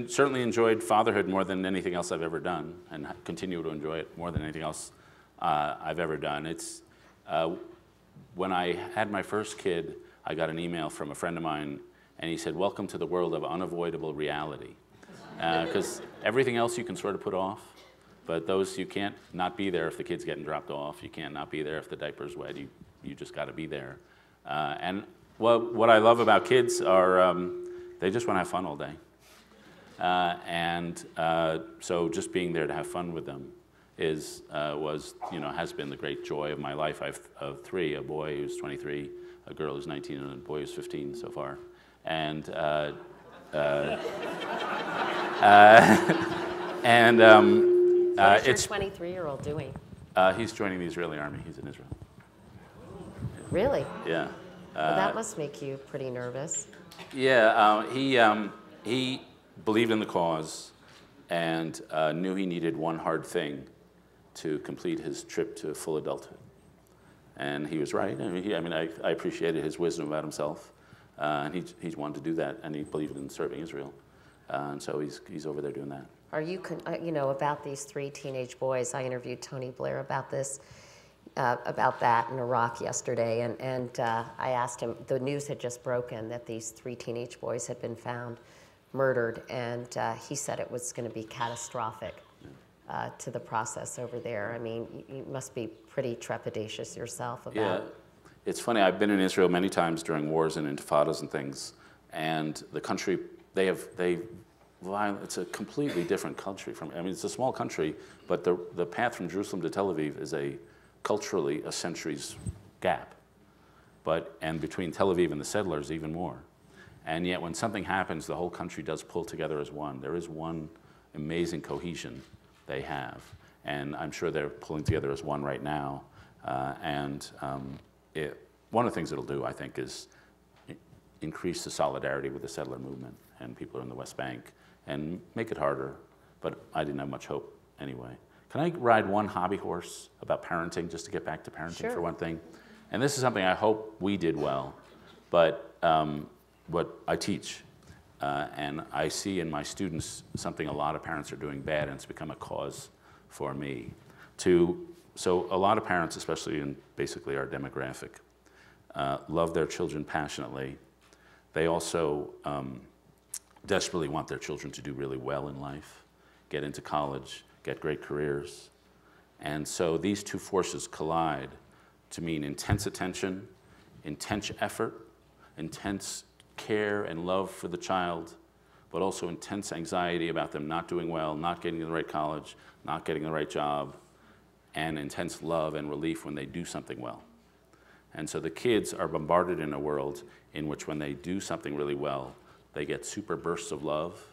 certainly enjoyed fatherhood more than anything else I've ever done, and continue to enjoy it more than anything else I've ever done. When I had my first kid, I got an email from a friend of mine, and he said, "Welcome to the world of unavoidable reality." Because everything else you can sort of put off, but those you can't not be there if the kid's getting dropped off. You can't not be there if the diaper's wet. You just got to be there. And what I love about kids are they just want to have fun all day. So just being there to have fun with them has been the great joy of my life. I have three: a boy who's 23, a girl who's 19, and a boy who's 15 so far. And What is your 23-year-old doing? He's joining the Israeli army. He's in Israel. Really? Yeah. Well, that must make you pretty nervous. Yeah. He believed in the cause and knew he needed one hard thing to complete his trip to full adulthood. And he was right. I appreciated his wisdom about himself. And he wanted to do that, and he believed in serving Israel. And so he's over there doing that. Are you, about these three teenage boys? I interviewed Tony Blair about this, about that in Iraq yesterday, and I asked him. The news had just broken that these three teenage boys had been found murdered, and he said it was going to be catastrophic to the process over there. I mean, you must be pretty trepidatious yourself about. Yeah, it's funny. I've been in Israel many times during wars and intifadas and things, and the country it's a completely different country it's a small country, but the path from Jerusalem to Tel Aviv is culturally a century's gap. And between Tel Aviv and the settlers, even more. And yet when something happens, the whole country does pull together as one. There is one amazing cohesion they have. And I'm sure they're pulling together as one right now. One of the things it'll do, I think, is increase the solidarity with the settler movement and people in the West Bank and make it harder, but I didn't have much hope anyway. Can I ride one hobby horse about parenting, just to get back to parenting for one thing? And this is something I hope we did well, but what I teach, and I see in my students something a lot of parents are doing bad, and it's become a cause for me. So a lot of parents, especially in basically our demographic, love their children passionately. They also desperately want their children to do really well in life, get into college, get great careers. And so these two forces collide to mean intense attention, intense effort, intense care and love for the child, but also intense anxiety about them not doing well, not getting to the right college, not getting the right job, and intense love and relief when they do something well. And so the kids are bombarded in a world in which when they do something really well, they get super bursts of love,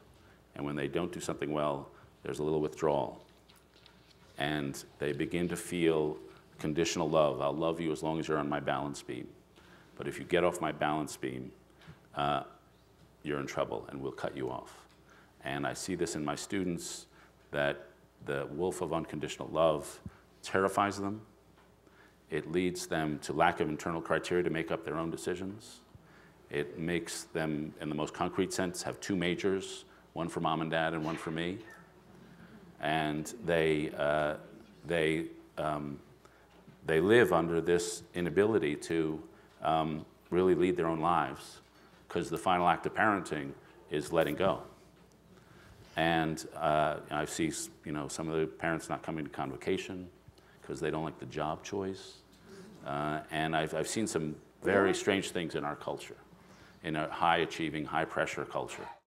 and when they don't do something well, there's a little withdrawal. And they begin to feel conditional love. I'll love you as long as you're on my balance beam. But if you get off my balance beam, you're in trouble and we'll cut you off. And I see this in my students, that the wolf of unconditional love terrifies them. It leads them to lack of internal criteria to make up their own decisions. It makes them, in the most concrete sense, have two majors, one for mom and dad and one for me. And they live under this inability to really lead their own lives, because the final act of parenting is letting go. And I see, some of the parents not coming to convocation because they don't like the job choice. And I've seen some very strange things in our culture, in a high-achieving, high-pressure culture.